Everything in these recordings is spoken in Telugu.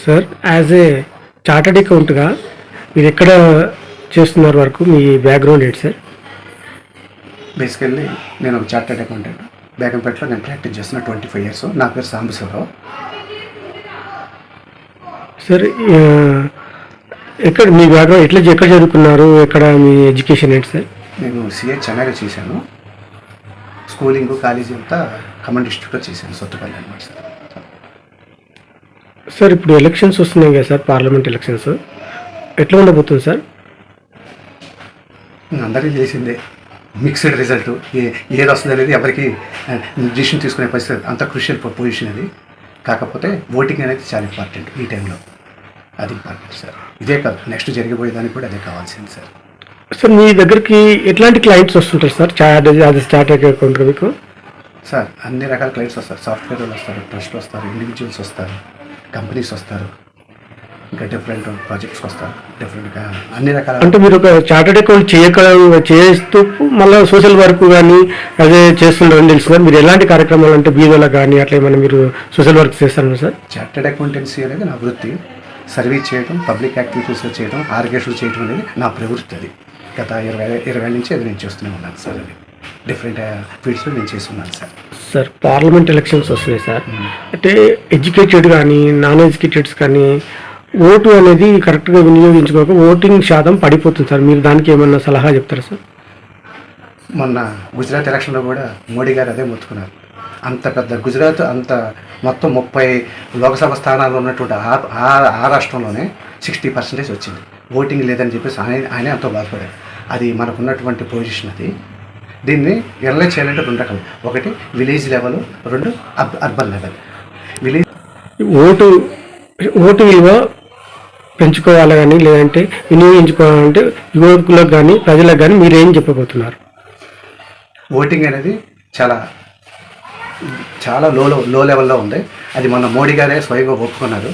సార్ యాజ్ ఏ చార్టర్డ్ అకౌంట్గా మీరు ఎక్కడ చేస్తున్నారు వరకు మీ బ్యాక్గ్రౌండ్ ఏంటి సార్? బేసికల్లీ నేను ఒక చార్టెడ్ అకౌంటెంట్. బేగంపేటలో నేను ప్రాక్టీస్ చేస్తున్న 25 years. నా పేరు సాంబశివరావు. సార్ ఎక్కడ మీ బ్యాక్గ్రౌండ్ ఎక్కడ చదువుకున్నారు, ఎక్కడ మీ ఎడ్యుకేషన్ ఏంటి సార్? నేను సిఏ చెన్నైలో చేశాను. స్కూలింగ్ కాలేజీ అంతా ఖమ్మం డిస్ట్రిక్ట్లో చేశాను, సొత్తుపల్లి అనమాట సార్. సార్ ఇప్పుడు ఎలక్షన్స్ వస్తున్నాయి కదా సార్, పార్లమెంట్ ఎలక్షన్స్ ఎట్లా ఉండబోతుంది సార్? అందరికీ తెలిసిందే, మిక్స్డ్ రిజల్ట్. ఏది వస్తుంది అనేది ఎవరికి డిసిషన్ తీసుకునే పరిస్థితి, అంత క్రూషియల్ పొజిషన్ అది. కాకపోతే ఓటింగ్ అనేది చాలా ఇంపార్టెంట్ ఈ టైంలో, అది ఇంపార్టెంట్ సార్. ఇదే కాదు, నెక్స్ట్ జరిగిపోయేదానికి కూడా అదే కావాల్సింది సార్. సార్ మీ దగ్గరికి ఎట్లాంటి క్లయింట్స్ వస్తుంటారు సార్ అది స్టార్ట్ అకౌంట్ మీకు? సార్ అన్ని రకాల క్లయింట్స్ వస్తారు. సాఫ్ట్వేర్ వాళ్ళు వస్తారు, ట్రస్ట్ వస్తారు, ఇండివిజువల్స్ వస్తారు, కంపెనీస్ వస్తారు, ఇంకా డిఫరెంట్ ప్రాజెక్ట్స్కి వస్తారు, డిఫరెంట్గా అన్ని రకాల. అంటే మీరు ఒక చార్టర్డ్ అకౌంట్ చేస్తూ మళ్ళీ సోషల్ వర్క్ కానీ అదే చేస్తుంటారని తెలుసు సార్. మీరు ఎలాంటి కార్యక్రమాలు అంటే బీదోళ్ళకి కానీ అట్లా ఏమైనా మీరు సోషల్ వర్క్ చేస్తారు సార్? చార్టర్డ్ అకౌంటెన్సీ అనేది నా వృత్తి. సర్వీస్ చేయడం, పబ్లిక్ యాక్టివిటీస్లో చేయడం, ఆర్గనైజేషన్ చేయడం అనేది నా ప్రవృత్తి. అది గత 20 నుంచి అది నేను చేస్తూనే ఉన్నాను సార్. అది డిఫరెంట్ ఫీల్డ్స్లో నేను చేస్తున్నాను సార్. సార్ పార్లమెంట్ ఎలక్షన్స్ వస్తున్నాయి సార్. అంటే ఎడ్యుకేటెడ్ కానీ నాన్ ఎడ్యుకేటెడ్స్ కానీ ఓటు అనేది కరెక్ట్గా వినియోగించుకోక ఓటింగ్ శాతం పడిపోతుంది సార్. మీరు దానికి ఏమన్నా సలహా చెప్తారా సార్? మొన్న గుజరాత్ ఎలక్షన్లో కూడా మోడీ గారు అదే మొత్తుకున్నారు. అంత పెద్ద గుజరాత్, అంత మొత్తం 30 లోక్సభ స్థానాలు ఉన్నటువంటి ఆ రాష్ట్రంలోనే 60% వచ్చింది. ఓటింగ్ లేదని చెప్పేసి ఆయనే అంత బాధపడారు. అది మనకున్నటువంటి పొజిషన్. అది దీన్ని ఎనలైజ్ చేయాలంటే 2 రకాలు. ఒకటి village level, 2 urban level. Village vote విలువ పెంచుకోవాలి కానీ లేదంటే వినియోగించుకోవాలంటే యువకులకు కానీ ప్రజలకు కానీ మీరు ఏం చెప్పబోతున్నారు? ఓటింగ్ అనేది చాలా లో లెవెల్లో ఉంది. అది మన మోడీ గారే స్వయంగా ఒప్పుకున్నారు.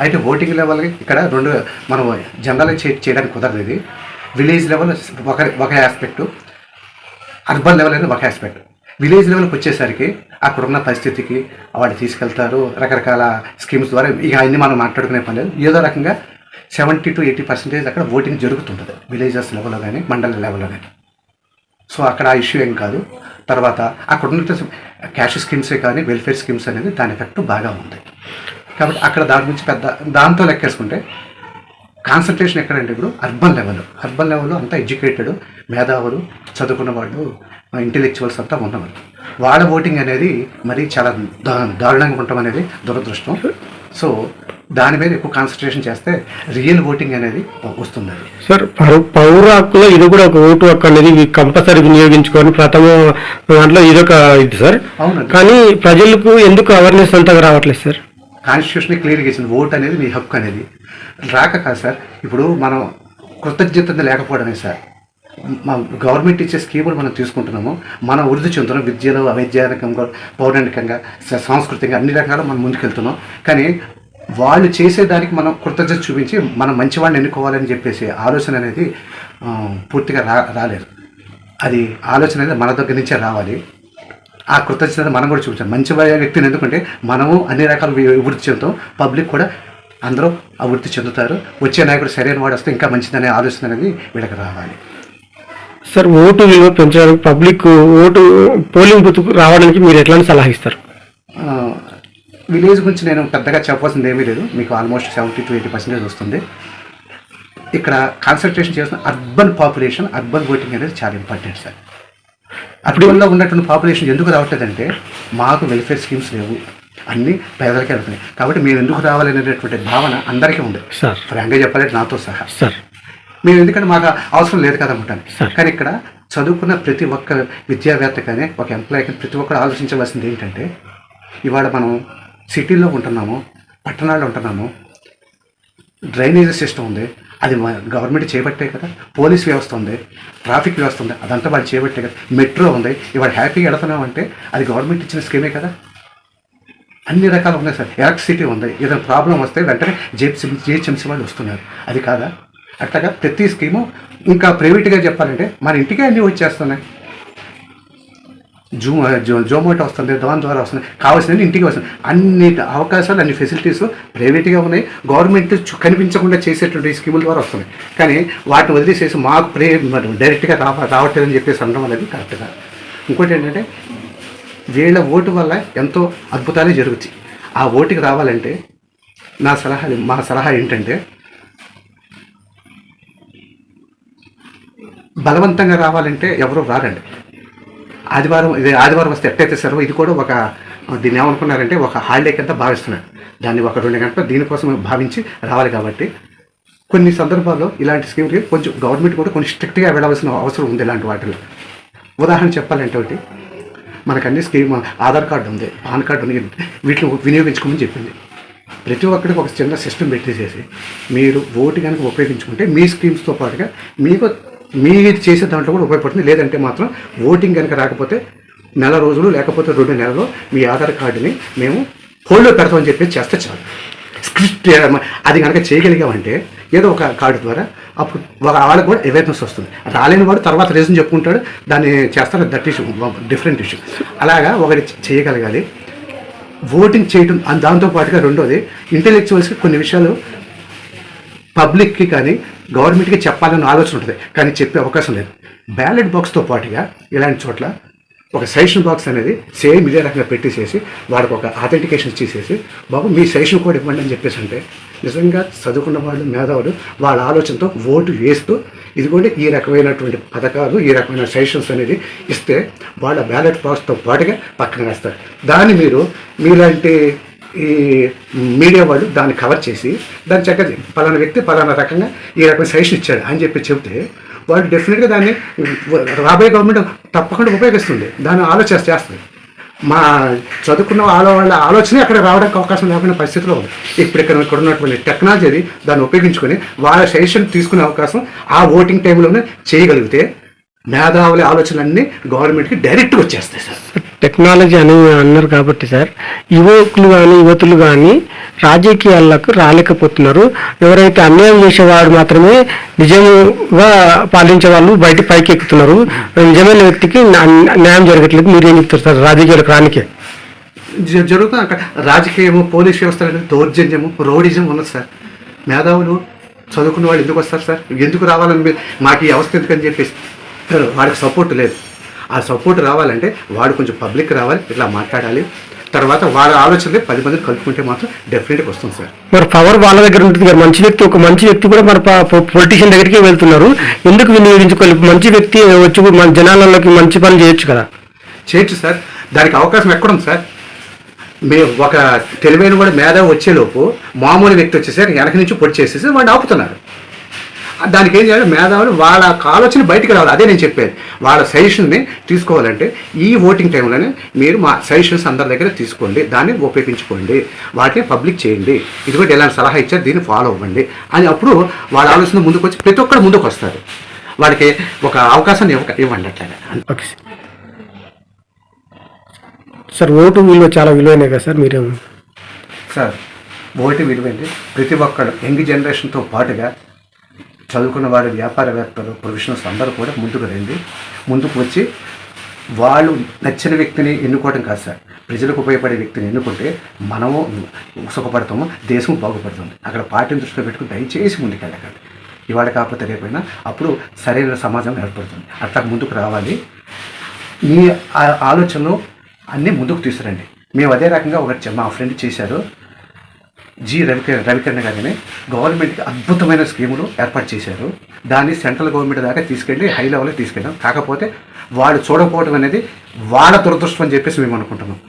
అయితే ఓటింగ్ లెవెల్కి ఇక్కడ 2 మనం జనరల్ చేయడానికి కుదరదు. ఇది విలేజ్ లెవెల్ ఒక ఆస్పెక్టు, అర్బన్ లెవెల్ అనేది ఒక ఆస్పెక్ట్. విలేజ్ లెవెల్కి వచ్చేసరికి అక్కడున్న పరిస్థితికి వాళ్ళు తీసుకెళ్తారు, రకరకాల స్కీమ్స్ ద్వారా. ఇక అన్ని మనం మాట్లాడుకునే పని లేదు. ఏదో రకంగా 70 to 80% అక్కడ ఓటింగ్ జరుగుతుంటుంది, విలేజెస్ లెవెల్లో కానీ మండల లెవెల్లో కానీ. సో అక్కడ ఆ ఇష్యూ ఏం కాదు. తర్వాత అక్కడ ఉన్న క్యాష్ స్కీమ్సే కానీ వెల్ఫేర్ స్కీమ్స్ అనేది దాని ఎఫెక్ట్ బాగా ఉంది. కాబట్టి అక్కడ దాని గురించి దాంతో లెక్కేసుకుంటే కాన్సన్ట్రేషన్ ఎక్కడంటే ఇప్పుడు అర్బన్ లెవెల్లో అంతా ఎడ్యుకేటెడ్, మేధావులు, చదువుకున్న వాళ్ళు, ఇంటెలెక్చువల్స్ అంతా ఉన్నవాళ్ళు. వాళ్ళ ఓటింగ్ అనేది మరీ చాలా దారుణంగా ఉండటం అనేది దురదృష్టం. సో దాని మీద ఎక్కువ కాన్సన్ట్రేషన్ చేస్తే రియల్ ఓటింగ్ అనేది వస్తుంది. సార్ పౌర హక్కులో ఇది కూడా ఒక ఓటు హక్కు అనేది కంపల్సరీ వినియోగించుకొని ప్రథమ దాంట్లో ఇదొక ఇది సార్. అవును, కానీ ప్రజలకు ఎందుకు అవేర్నెస్ అంతగా రావట్లేదు సార్? కాన్స్టిట్యూషన్ క్లియర్గా ఇచ్చింది, ఓటు అనేది మీ హక్కు అనేది. రాక కాదు సార్, ఇప్పుడు మనం కృతజ్ఞత లేకపోవడమే సార్. మా గవర్నమెంట్ ఇచ్చే స్కీములు మనం తీసుకుంటున్నాము, మనం వృద్ధి చెందుతున్నాం, విద్యలో, వైద్యానికంగా, పౌరాణికంగా, సాంస్కృతికంగా అన్ని రకాలు మనం ముందుకెళ్తున్నాం. కానీ వాళ్ళు చేసేదానికి మనం కృతజ్ఞత చూపించి మనం మంచివాడిని ఎన్నుకోవాలని చెప్పేసి ఆలోచన అనేది పూర్తిగా రాలేదు. అది ఆలోచన అనేది మన దగ్గర నుంచే రావాలి. ఆ కృతజ్ఞత మనం కూడా చూపించాలి మంచి వ్యక్తిని. ఎందుకంటే మనము అన్ని రకాల అభివృద్ధి చెందుతాం, పబ్లిక్ కూడా అందరూ అభివృద్ధి చెందుతారు. వచ్చే నాయకుడు సరైన వాడు వస్తే ఇంకా మంచిదనే ఆలోచన అనేది వీళ్ళకి రావాలి. సార్ ఓటు విలువ పెంచడానికి పబ్లిక్ ఓటు పోలింగ్ బూత్కు రావడానికి మీరు ఎట్లాంటి సలహా ఇస్తారు? విలేజ్ గురించి నేను పెద్దగా చెప్పాల్సింది ఏమీ లేదు. మీకు ఆల్మోస్ట్ 70 to 80% వస్తుంది. ఇక్కడ కాన్సన్ట్రేషన్ చేసిన అర్బన్ పాపులేషన్, అర్బన్ ఓటింగ్ అనేది చాలా ఇంపార్టెంట్ సార్. అర్బన్లో ఉన్నటువంటి పాపులేషన్ ఎందుకు రావట్లేదంటే మాకు వెల్ఫేర్ స్కీమ్స్ లేవు, అన్నీ పేదలకే వెళ్తున్నాయి. కాబట్టి మేము ఎందుకు రావాలనేటటువంటి భావన అందరికీ ఉంది సార్. ఫ్రాంక్గా చెప్పాలంటే నాతో సహా సార్. మేము ఎందుకంటే మాకు అవసరం లేదు కదా ఉంటాను. కానీ ఇక్కడ చదువుకున్న ప్రతి ఒక్క విద్యావేత్త కానీ, ఒక ఎంప్లాయీ కానీ ప్రతి ఒక్కరు ఆలోచించవలసింది ఏంటంటే, ఇవాళ మనం సిటీల్లో ఉంటున్నాము, పట్టణాల్లో ఉంటున్నాము, డ్రైనేజ్ సిస్టమ్ ఉంది, అది గవర్నమెంట్ చేపట్టే కదా. పోలీస్ వ్యవస్థ ఉంది, ట్రాఫిక్ వ్యవస్థ ఉంది, అదంతా వాళ్ళు చేపట్టే కదా. మెట్రో ఉంది, ఇవాళ హ్యాపీగా వెళుతున్నాం అంటే అది గవర్నమెంట్ ఇచ్చిన స్కీమే కదా. అన్ని రకాలు ఉన్నాయి సార్. ఎలక్ట్రిసిటీ ఉంది, ఏదైనా ప్రాబ్లం వస్తే వెంటనే జిహెచ్ఎంసీ వాళ్ళు వస్తున్నారు, అది కాదా? అట్లాగా ప్రతి స్కీము. ఇంకా ప్రైవేట్గా చెప్పాలంటే మన ఇంటికే అన్నీ వచ్చేస్తున్నాయి. జొమాటో వస్తుంది, దాని ద్వారా వస్తుంది, కావాల్సిన ఇంటికి వస్తుంది. అన్ని అవకాశాలు, అన్ని ఫెసిలిటీస్ ప్రైవేట్గా ఉన్నాయి. గవర్నమెంట్ కనిపించకుండా చేసేటువంటి స్కీముల ద్వారా వస్తున్నాయి. కానీ వాటిని వదిలేసేసి మాకు డైరెక్ట్గా రావట్లేదని చెప్పేసి అనడం అనేది కరెక్ట్గా. ఇంకోటి ఏంటంటే వీళ్ళ ఓటు వల్ల ఎంతో అద్భుతాలే జరుగుతాయి. ఆ ఓటుకి రావాలంటే మా సలహా ఏంటంటే బలవంతంగా రావాలంటే ఎవరో రారండి. ఆదివారం వస్తే ఎట్టయితే సెలవు, ఇది కూడా దీన్ని ఏమనుకున్నారంటే ఒక హాలిడే కింద భావిస్తున్నారు. దాన్ని 1-2 గంటలు దీనికోసం భావించి రావాలి. కాబట్టి కొన్ని సందర్భాల్లో ఇలాంటి స్కీమ్కి కొంచెం గవర్నమెంట్ కూడా కొంచెం స్ట్రిక్ట్గా వెళ్ళవలసిన అవసరం ఉంది. ఇలాంటి వాటిలో ఉదాహరణ చెప్పాలంటే ఒకటి, మనకు అన్ని స్కీమ్ ఆధార్ కార్డు ఉంది, పాన్ కార్డు ఉంది, వీటిని వినియోగించుకోమని చెప్పింది. ప్రతి ఒక్కరికి ఒక చిన్న సిస్టమ్ పెట్టేసేసి మీరు ఓటు కనుక ఉపయోగించుకుంటే మీ స్కీమ్స్తో పాటుగా మీరు చేసే దాంట్లో కూడా ఉపయోగపడుతుంది. లేదంటే మాత్రం ఓటింగ్ కనుక రాకపోతే 4 రోజులు లేకపోతే 2 నెలలు మీ ఆధార్ కార్డుని మేము హోల్డ్లో పెడతామని చెప్పేసి చేస్తే చాలు. స్క్రిప్ట్ అది కనుక చేయగలిగామంటే ఏదో ఒక కార్డు ద్వారా అప్పుడు వాళ్ళకు కూడా అవేర్నెస్ వస్తుంది. రాలేని వాడు తర్వాత రీజన్ చెప్పుకుంటాడు, దాన్ని చేస్తారు. That issue different issue. అలాగా ఒకటి చేయగలగాలి. ఓటింగ్ చేయటం దాంతోపాటుగా రెండోది ఇంటెలెక్చువల్స్కి కొన్ని విషయాలు పబ్లిక్కి కానీ గవర్నమెంట్కి చెప్పాలని ఆలోచన ఉంటుంది, కానీ చెప్పే అవకాశం లేదు. బ్యాలెట్ బాక్స్తో పాటుగా ఇలాంటి చోట్ల ఒక సజెషన్ బాక్స్ అనేది సేమ్ ఇదే రకంగా పెట్టేసేసి వాడికి ఒక అథెంటికేషన్ ఇచ్చేసేసి బాబు మీ సజెషన్ కోడ్ ఇవ్వండి అని చెప్పేసి అంటే నిజంగా చదువుకున్న వాళ్ళు, మేధావులు వాళ్ళ ఆలోచనతో ఓటు వేస్తూ ఇదిగోండి ఈ రకమైనటువంటి పథకాలు, ఈ రకమైన సజెషన్స్ అనేది ఇస్తే వాళ్ళ బ్యాలెట్ బాక్స్తో పాటుగా పక్కన వేస్తారు. దాన్ని మీలాంటి ఈ మీడియా వాళ్ళు దాన్ని కవర్ చేసి దాన్ని చక్కగా పలానా వ్యక్తి పలానా రకంగా ఈ రకమైన సజెషన్ ఇచ్చాడు అని చెప్తే వాళ్ళు డెఫినెట్గా దాన్ని రాబోయే గవర్నమెంట్ తప్పకుండా ఉపయోగిస్తుంది, దాన్ని చేస్తుంది. మా చదువుకున్న వాళ్ళ ఆలోచనే అక్కడ రావడానికి అవకాశం లేకుండా పరిస్థితిలో ఉంది. ఇక్కడ ఉన్నటువంటి టెక్నాలజీ దాన్ని ఉపయోగించుకొని వాళ్ళ సజెషన్ తీసుకునే అవకాశం ఆ ఓటింగ్ టైంలోనే చేయగలిగితే మేధావుల ఆలోచనలన్నీ గవర్నమెంట్కి డైరెక్ట్గా వచ్చేస్తాయి సార్. టెక్నాలజీ అని అన్నారు కాబట్టి సార్, యువతులు కానీ రాజకీయాలకు రాలేకపోతున్నారు. ఎవరైతే అన్యాయం చేసేవాడు మాత్రమే నిజంగా పాలించే వాళ్ళు పైకి ఎక్కుతున్నారు. నిజమైన వ్యక్తికి న్యాయం జరగట్లేదు. మీరేం చెప్తారు సార్ రాజకీయాలకు రానికే? జరుగుతుంది అక్కడ రాజకీయము, పోలీస్ వ్యవస్థ అనేది దౌర్జన్యము, రౌడిజం ఉన్నది సార్. మేధావులు చదువుకున్న వాళ్ళు ఎందుకు వస్తారు సార్? ఎందుకు రావాలని మాకు ఈ అవస్థ ఎందుకని చెప్పేసి వాడికి సపోర్ట్ లేదు. ఆ సపోర్ట్ రావాలంటే వాడు కొంచెం పబ్లిక్ రావాలి, ఇట్లా మాట్లాడాలి. తర్వాత వాళ్ళ ఆలోచనలే 10 మందిని కలుపుకుంటే మాత్రం డెఫినెట్గా వస్తుంది సార్. మరి పవర్ వాళ్ళ దగ్గర ఉంటుంది కదా. ఒక మంచి వ్యక్తి కూడా మన పొలిటీషియన్ దగ్గరికి వెళ్తున్నారు. ఎందుకు వినియోగించుకోవాలి? మంచి వ్యక్తి వచ్చి మన జనాలలోకి మంచి పనులు చేయొచ్చు కదా. చేయొచ్చు సార్, దానికి అవకాశం ఎక్కడుంది సార్? ఒక తెలివైన కూడా మేధావి వచ్చేలోపు మామూలు వ్యక్తి వచ్చేసరికి వెనక నుంచి పొడి చేసేసి వాడిని ఆపుతున్నారు. దానికి ఏం చేయాలి? మేధావులు వాళ్ళ ఆలోచన బయటికి రావాలి. అదే నేను చెప్పేది. వాళ్ళ సజెషన్ని తీసుకోవాలంటే ఈ ఓటింగ్ టైంలోనే మీరు మా సజెషన్స్ అందరి దగ్గర తీసుకోండి, దాన్ని ఉపయోగించుకోండి, వాటిని పబ్లిక్ చేయండి. ఇది కూడా ఎలాంటి సలహా ఇచ్చారు, దీన్ని ఫాలో అవ్వండి అని అప్పుడు వాళ్ళ ఆలోచన ముందుకు వచ్చి ప్రతి ఒక్కరు ముందుకు వస్తారు. వాళ్ళకి ఒక అవకాశాన్ని ఇవ్వండి. అట్లాగా. ఓకే సార్, ఓటు విలువ చాలా విలువైన కదా సార్. మీరేం సార్, ఓటు విలువైంది. ప్రతి ఒక్కరు యంగ్ జనరేషన్తో పాటుగా చదువుకున్న వాడు, వ్యాపారవేత్తలు, ప్రొఫెషనల్స్ అందరూ కూడా ముందుకు వచ్చి వాళ్ళు నచ్చిన వ్యక్తిని ఎన్నుకోవడం కాదు సార్. ప్రజలకు ఉపయోగపడే వ్యక్తిని ఎన్నుకుంటే మనము సుఖపడతాము, దేశం బాగుపడుతుంది. అక్కడ పార్టీని దృష్టిలో పెట్టుకుని దయచేసి ముందుకెళ్ళకండి. ఇవాళ కాకపోతే రేపైనా అప్పుడు సరైన సమాజం ఏర్పడుతుంది. అట్లా ముందుకు రావాలి. ఈ ఆలోచనలు అన్నీ ముందుకు తీసుకురండి. మేము అదే రకంగా మా ఫ్రెండ్ చేశారు, జి రవికరణ గారిని. గవర్నమెంట్కి అద్భుతమైన స్కీములు ఏర్పాటు చేశారు. దాన్ని సెంట్రల్ గవర్నమెంట్ దాకా తీసుకెళ్ళి హై లెవెల్కి తీసుకెళ్ళాం. కాకపోతే వాళ్ళు చూడకపోవడం అనేది వాళ్ళ దురదృష్టం అని చెప్పేసి మేము అనుకుంటున్నాం.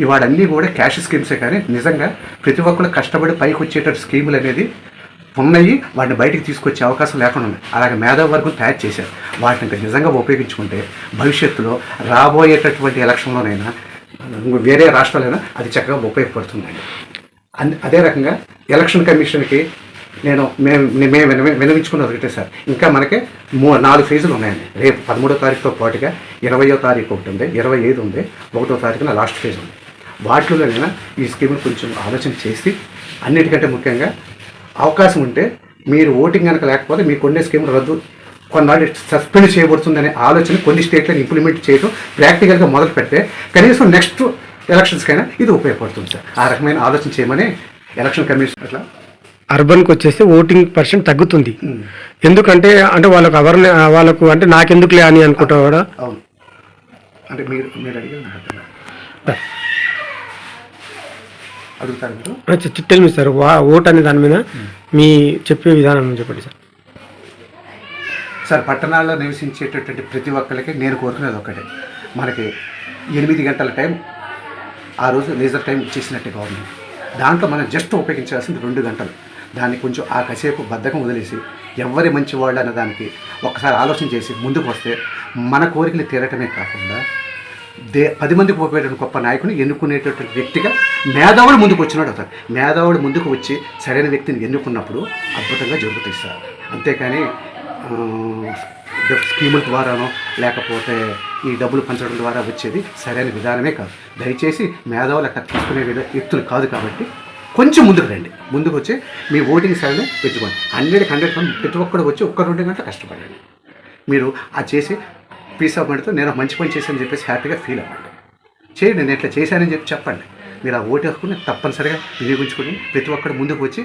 ఇవాళ అన్నీ కూడా క్యాష్ స్కీమ్సే, కానీ నిజంగా ప్రతి ఒక్కరు కష్టపడి పైకి వచ్చేటట్టు స్కీములు అనేది ఉన్నాయి. వాటిని బయటికి తీసుకొచ్చే అవకాశం లేకుండా ఉన్నాయి. అలాగే మేధావి వర్గం తయారు చేశారు. వాటిని ఇంకా నిజంగా ఉపయోగించుకుంటే భవిష్యత్తులో రాబోయేటటువంటి ఎలక్షన్లోనైనా వేరే రాష్ట్రాలైనా అది చక్కగా ఉపయోగపడుతుందండి. అదే రకంగా ఎలక్షన్ కమిషన్కి మేము వినవించుకున్నది ఒకటే సార్. ఇంకా మనకి 4 ఫేజులు ఉన్నాయండి. రేపు 13వ తారీఖుతో పాటుగా 20వ తారీఖు ఒకటి ఉంది, 25 ఉంది, 1వ తారీఖున లాస్ట్ ఫేజ్ ఉంది. వాటిలోనైనా ఈ స్కీములు కొంచెం ఆలోచన చేసి అన్నిటికంటే ముఖ్యంగా అవకాశం ఉంటే మీరు ఓటింగ్ కనుక లేకపోతే మీకు కొన్ని స్కీములు రద్దు కొన్నాళ్ళు సస్పెండ్ చేయబడుతుందనే ఆలోచన కొన్ని స్టేట్లను ఇంప్లిమెంట్ చేయడం ప్రాక్టికల్గా మొదలు పెడితే కనీసం నెక్స్ట్ ఎలక్షన్స్కైనా ఇది ఉపయోగపడుతుంది సార్. ఆ రకమైన ఆలోచన చేయమని ఎలక్షన్ కమిషన్ అట్లా అర్బన్కి వచ్చేస్తే ఓటింగ్ పర్సెంట్ తగ్గుతుంది. ఎందుకంటే అంటే వాళ్ళకు అంటే నాకెందుకులే అని అనుకుంటా కూడా. అవును, అంటే మీరు మీరు అడిగి అడుగుతారు మీరు చిట్టెల్ మీ సార్ ఓట్ అనే దాని మీద మీ చెప్పే విధానం చెప్పండి సార్. సార్, పట్టణాల్లో నివసించేటటువంటి ప్రతి ఒక్కరికి నేను కోరుకునేది ఒకటే, మనకి 8 గంటల టైం ఆ రోజు లేజర్ టైం ఇచ్చేసినట్టే గవర్నమెంట్. దాంట్లో మనం జస్ట్ ఉపయోగించాల్సింది 2 గంటలు. దాన్ని కొంచెం ఆ కాసేపు బద్ధకం వదిలేసి ఎవరి మంచి వాళ్ళు అన్న దానికి ఒక్కసారి ఆలోచన చేసి ముందుకు వస్తే మన కోరికలు తీరటమే కాకుండా 10 మందికి ఉపయోగపడే గొప్ప నాయకుని ఎన్నుకునేటటువంటి వ్యక్తిగా మేధావులు ముందుకు వచ్చినాడు అవుతారు. మేధావులు ముందుకు వచ్చి సరైన వ్యక్తిని ఎన్నుకున్నప్పుడు అద్భుతంగా జరుగుతాయి సార్. అంతేకాని స్కీముల ద్వారానో లేకపోతే ఈ డబ్బులు పంచడం ద్వారా వచ్చేది సరైన విధానమే కాదు. దయచేసి మేధావులు అక్కడ తీసుకునే వ్యక్తులు కాదు కాబట్టి కొంచెం ముందుకు రండి. ముందుకు వచ్చి మీ ఓటింగ్ శాలని పెంచుకోండి. 100% ప్రతి ఒక్కరు వచ్చి 1-2 గంటలు కష్టపడండి. మీరు ఆ చేసి పీస్ ఆఫ్ మైండ్తో నేను మంచి పని చేశానని చెప్పేసి హ్యాపీగా ఫీల్ అవ్వండి. చేయండి, నేను ఇట్లా చేశానని చెప్పండి. మీరు ఆ ఓటు హక్కుని తప్పనిసరిగా వినియోగించుకొని ప్రతి ఒక్కరు ముందుకు వచ్చి